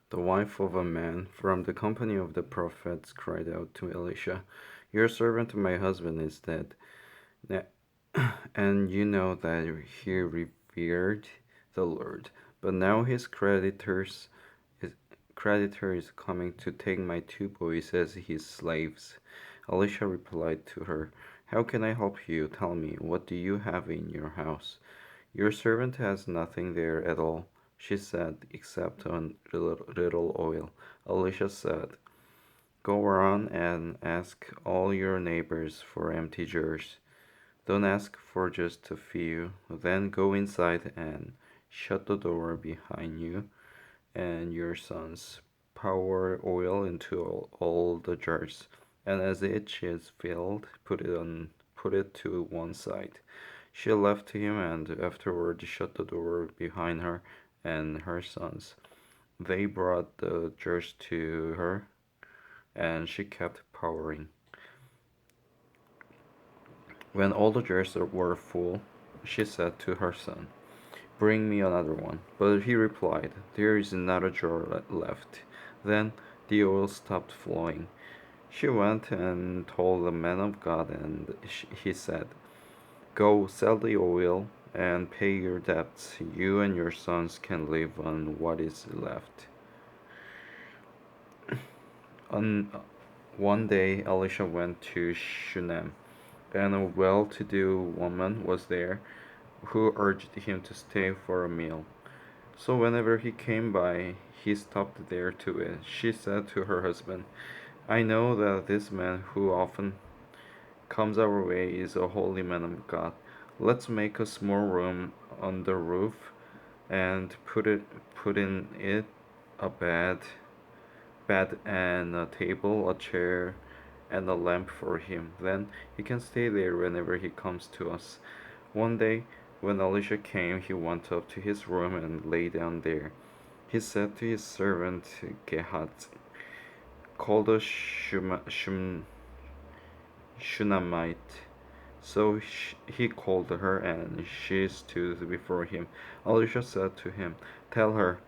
The wife of a man from the company of the prophets cried out to Elisha, "Your servant, my husband, is dead, and you know that he revered the Lord. But now his his creditor is coming to take my two boys as his slaves." Elisha replied to her, "How can I help you? Tell me, what do you have in your house?" "Your servant has nothing there at all," she said, "except a little oil." Elisha said, "Go around and ask all your neighbors for empty jars. Don't ask for just a few. Then go inside and shut the door behind you and your sons. Pour oil into all the jars, and as each is filled, put it to one side." She left him and afterward shut the door behind her and her sons. They brought the jars to her, and she kept pouring. When all the jars were full, she said to her son, "Bring me another one." But he replied, "There is not a jar left." Then the oil stopped flowing. She went and told the man of God, and he said, "Go sell the oil and pay your debts. You and your sons can live on what is left." On one day, Elisha went to Shunem, and a well-to-do woman was there who urged him to stay for a meal. So whenever he came by, he stopped there to eat. She said to her husband, "I know that this man who often comes our way is a holy man of God. Let's make a small room on the roof and put in it a bed and a table, a chair, and a lamp for him. Then he can stay there whenever he comes to us." One day, when Elisha came, he went up to his room and lay down there. He said to his servant Gehazi, "Call the Shunammite." So he called her, and she stood before him. Elisha said to him, "Tell her,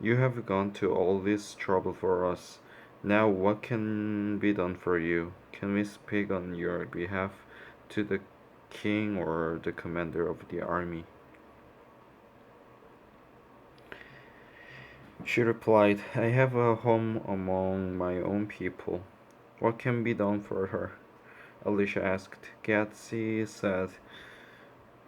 you have gone to all this trouble for us. Now what can be done for you? Can we speak on your behalf to the king or the commander of the army?" She replied, "I have a home among my own people. What can be done for her?" Elisha asked. Gehazi said,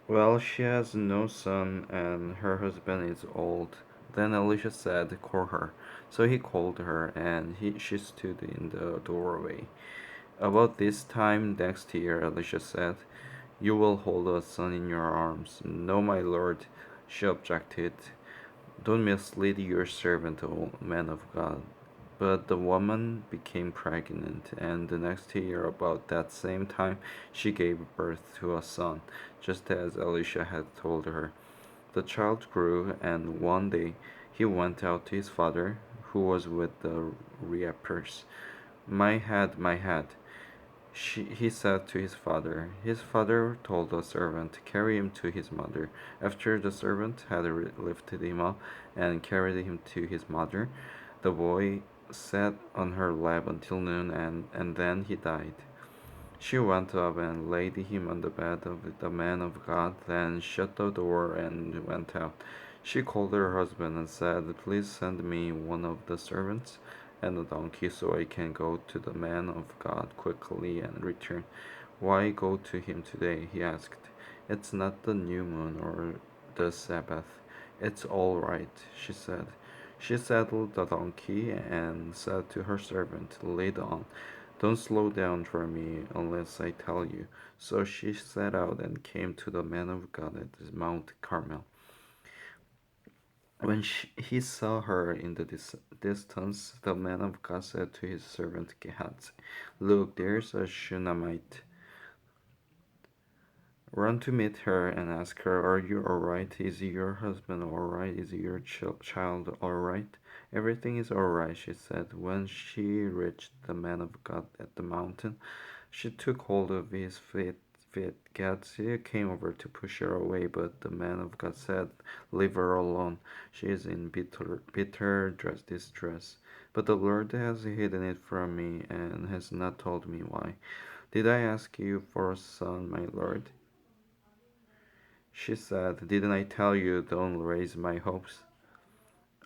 "Well, she has no son, and her husband is old." Then Elisha said, "Call her." So he called her, and she stood in the doorway. About this time next year, Elisha said, "You will hold a son in your arms." "No, my lord," she objected. "Don't mislead your servant, O man of God." But the woman became pregnant, and the next year, about that same time, she gave birth to a son, just as Elisha had told her. The child grew, and one day he went out to his father, who was with the reapers. "My head, my head," he said to his father. His father told the servant, "Carry him to his mother." After the servant had lifted him up and carried him to his mother, the boy sat on her lap until noon, and then he died. She went up and laid him on the bed of the man of God, then shut the door and went out. She called her husband and said, "Please send me one of the servants and a donkey so I can go to the man of God quickly and return." "Why go to him today?" he asked. "It's not the new moon or the Sabbath." "It's all right," she said. She saddled the donkey and said to her servant, "Lead on. Don't slow down for me unless I tell you." So she set out and came to the man of God at Mount Carmel. When he saw her in the distance, the man of God said to his servant Gehazi, "Look, there's a Shunammite. Run to meet her and ask her, 'Are you all right? Is your husband all right? Is your child all right?'" "Everything is all right," she said. When she reached the man of God at the mountain, she took hold of his feet. Gehazi came over to push her away, but the man of God said, "Leave her alone. She is in bitter distress. But the Lord has hidden it from me and has not told me why. Did I ask you for a son, my lord?" She said, "Didn't I tell you don't raise my hopes?"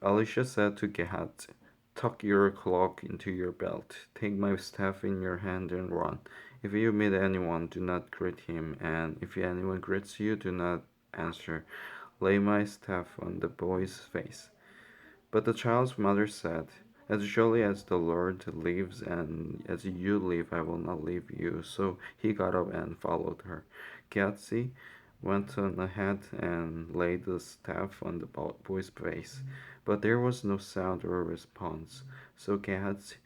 Elisha said to Gehazi, "Tuck your cloak into your belt, take my staff in your hand and run. If you meet anyone, do not greet him, and if anyone greets you, do not answer. Lay my staff on the boy's face." But the child's mother said, "As surely as the Lord lives and as you live, I will not leave you." So he got up and followed her. Gehazi went on ahead and laid the staff on the boy's face, but there was no sound or response. So Gehazi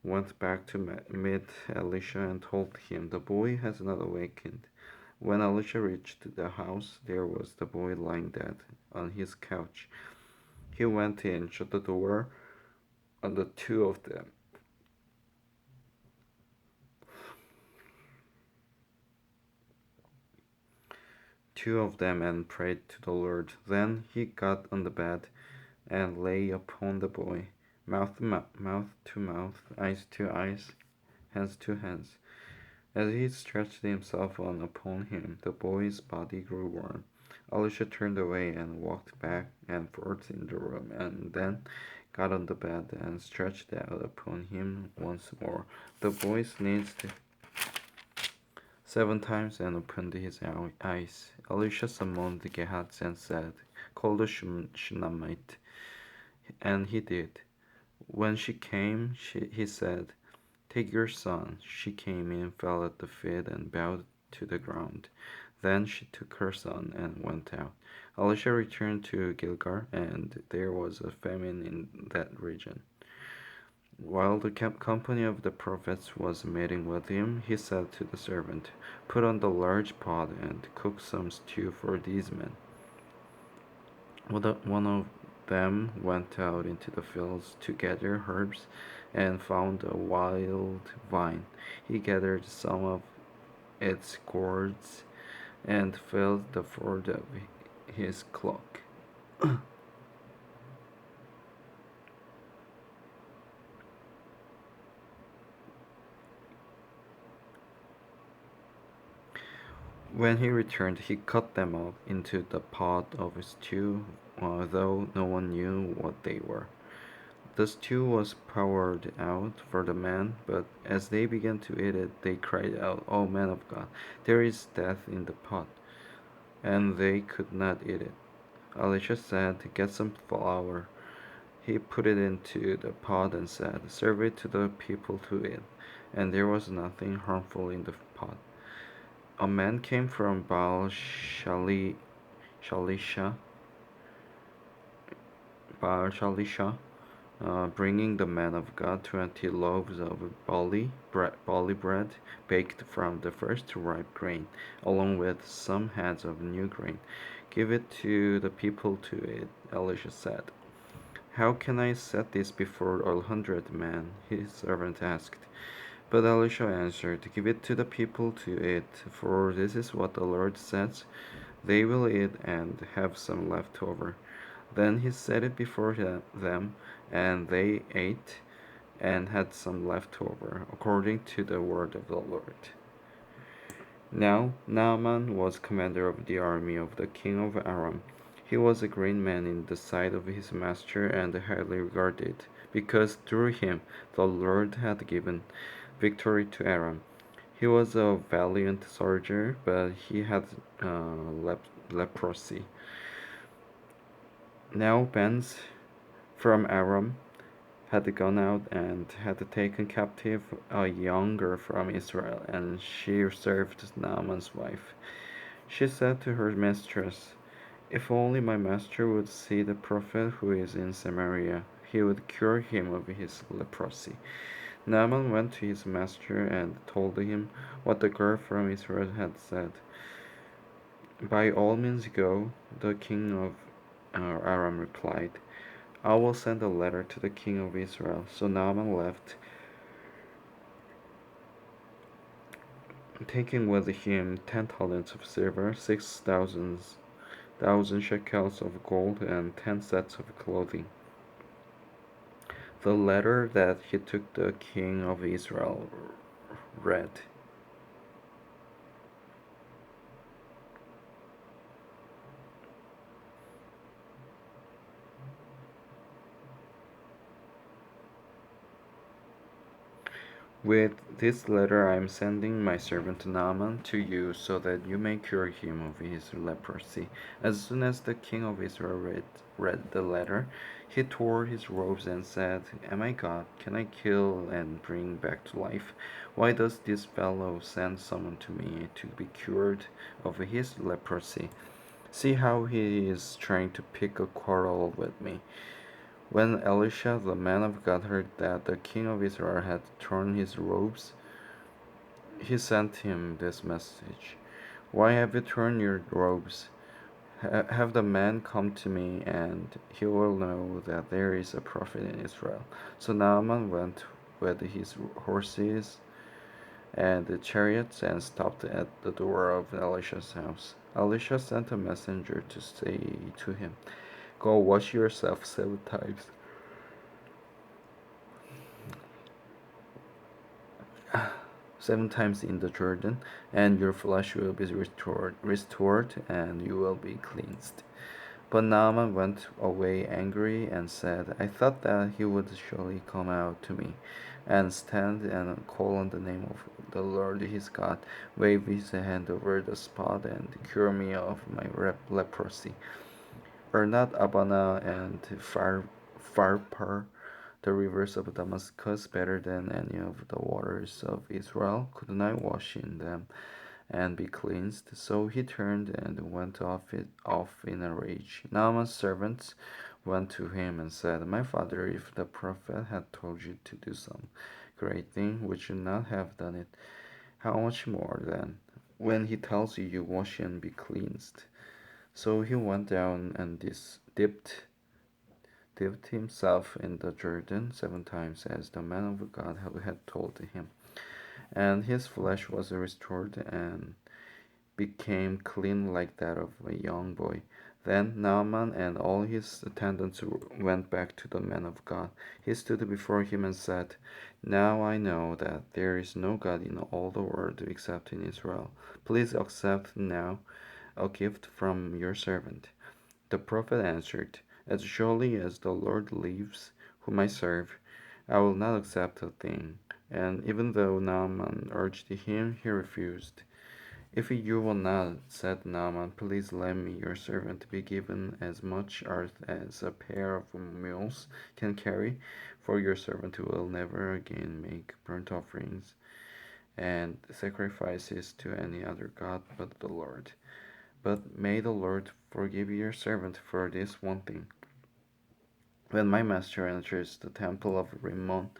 went back to meet Elisha and told him, "The boy has not awakened." When Elisha reached the house, there was the boy lying dead on his couch. He went in, shut the door on the two of them and prayed to the Lord. Then he got on the bed and lay upon the boy, mouth to mouth, eyes to eyes, hands to hands. As he stretched himself on upon him, the boy's body grew warm. Elisha turned away and walked back and forth in the room, and then got on the bed and stretched out upon him once more. The boy sneezed 7 times and opened his eyes. Elisha summoned Gehazi and said, "Call the Shunammite." And he did. When she came, he said, "Take your son." She came in, fell at the feet, and bowed to the ground. Then she took her son and went out. Elisha returned to Gilgal, and there was a famine in that region. While the company of the prophets was meeting with him, he said to the servant, "Put on the large pot and cook some stew for these men." One of them went out into the fields to gather herbs and found a wild vine. He gathered some of its gourds and filled the fold of his cloak. When he returned, he cut them up into the pot of stew, though no one knew what they were. The stew was poured out for the men, but as they began to eat it, they cried out, "O man of God, there is death in the pot," and they could not eat it. Elisha said, "Get some flour." He put it into the pot and said, "Serve it to the people to eat." And there was nothing harmful in the pot. A man came from Shalisha, Shalisha, bringing the man of God 20 loaves of barley bread baked from the first ripe grain, along with some heads of new grain. "Give it to the people to eat," Elisha said. "How can I set this before 100 men?" his servant asked. But Elisha answered, "Give it to the people to eat, for this is what the Lord says, they will eat and have some left over." Then he set it before them, and they ate and had some left over, according to the word of the Lord. Now Naaman was commander of the army of the king of Aram. He was a great man in the sight of his master and highly regarded, because through him the Lord had given victory to Aram. He was a valiant soldier, but he had leprosy. Now bands from Aram had gone out and had taken captive a young girl from Israel, and she served Naaman's wife. She said to her mistress, "If only my master would see the prophet who is in Samaria, he would cure him of his leprosy." Naaman went to his master and told him what the girl from Israel had said. "By all means go," the king of Aram replied. "I will send a letter to the king of Israel." So Naaman left taking with him 10 talents of silver, 6,000 shekels of gold, and 10 sets of clothing. The letter that he took the king of Israel read. With this letter I am sending my servant Naaman to you, so that you may cure him of his leprosy. As soon as the king of Israel read the letter, he tore his robes and said, Am I God? Can I kill and bring back to life? Why does this fellow send someone to me to be cured of his leprosy? See how he is trying to pick a quarrel with me. When Elisha the man of God heard that the king of Israel had torn his robes, he sent him this message: Why have you torn your robes? Have the man come to me, and he will know that there is a prophet in Israel. So Naaman went with his horses and the chariots and stopped at the door of Elisha's house. Elisha sent a messenger to say to him, Go wash yourself 7 times 7 times in the Jordan, and your flesh will be restored, and you will be cleansed. But Naaman went away angry and said, I thought that he would surely come out to me and stand and call on the name of the Lord his God, wave his hand over the spot, and cure me of my leprosy. Are not Abana and Pharpar, the rivers of Damascus, better than any of the waters of Israel? Couldn't I wash in them and be cleansed? So he turned and went off in a rage. Naaman's servants went to him and said, My father, if the prophet had told you to do some great thing, would you not have done it? How much more then, when he tells you, you wash and be cleansed? So he went down and dipped himself in the Jordan 7 times, as the man of God had told him. And his flesh was restored and became clean like that of a young boy. Then Naaman and all his attendants went back to the man of God. He stood before him and said, Now I know that there is no God in all the world except in Israel. Please accept now a gift from your servant. The prophet answered, As surely as the Lord lives, whom I serve, I will not accept a thing. And even though Naaman urged him, he refused. If you will not, said Naaman, please let me, your servant, be given as much earth as a pair of mules can carry, for your servant will never again make burnt offerings and sacrifices to any other god but the Lord. But may the Lord forgive your servant for this one thing. When my master enters the temple of Rimmon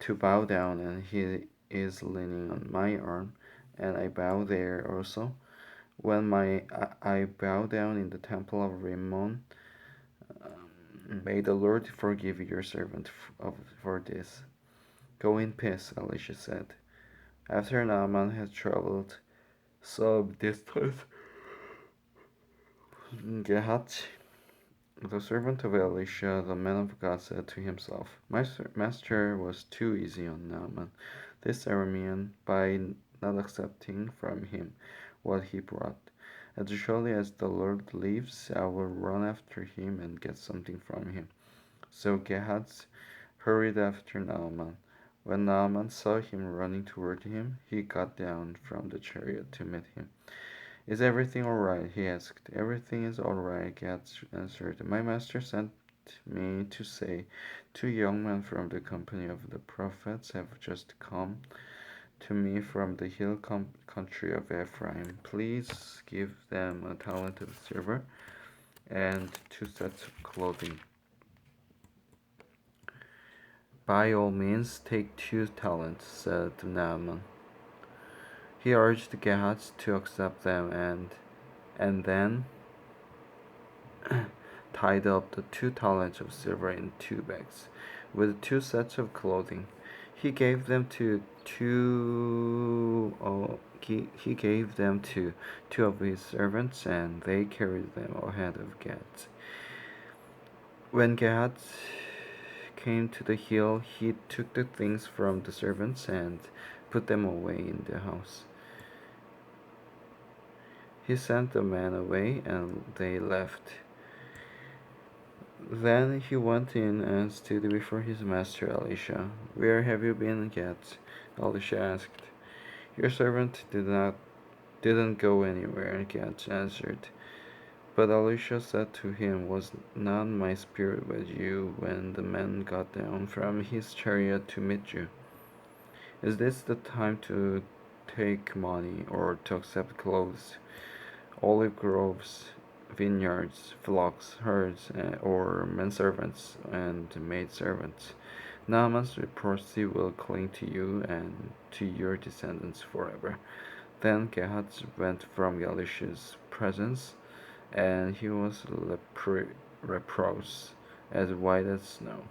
to bow down, and he is leaning on my arm, and I bow there also, when I bow down in the temple of Rimmon, may the Lord forgive your servant for this. Go in peace, Elisha said. After Naaman had traveled some distance, Gehazi, the servant of Elisha, the man of God, said to himself, My master was too easy on Naaman, this Aramean, by not accepting from him what he brought. As surely as the Lord lives, I will run after him and get something from him. So Gehazi hurried after Naaman. When Naaman saw him running toward him, he got down from the chariot to meet him. Is everything all right? He asked. Everything is all right, Gehazi answered. My master sent me to say, 2 young men from the company of the prophets have just come to me from the hill country of Ephraim. Please give them a talent of silver and 2 sets of clothing. By all means, take 2 talents, said Naaman. He urged Gehazi to accept them, and then tied up the 2 talents of silver in 2 bags, with 2 sets of clothing. He gave them to he gave them to two of his servants, and they carried them ahead of Gad. When Gad came to the hill, he took the things from the servants and put them away in the house. He sent the men away, and they left. Then he went in and stood before his master Elisha. "Where have you been, Gad?" Elisha asked. "Your servant didn't go anywhere," Gad answered. But Elisha said to him, "Was not my spirit with you when the man got down from his chariot to meet you? Is this the time to take money or to accept clothes, olive groves, vineyards, flocks, herds, or menservants and maidservants? Naaman's leprosy will cling to you and to your descendants forever." Then Gehazi went from Elisha's presence, and he was leprous, as white as snow.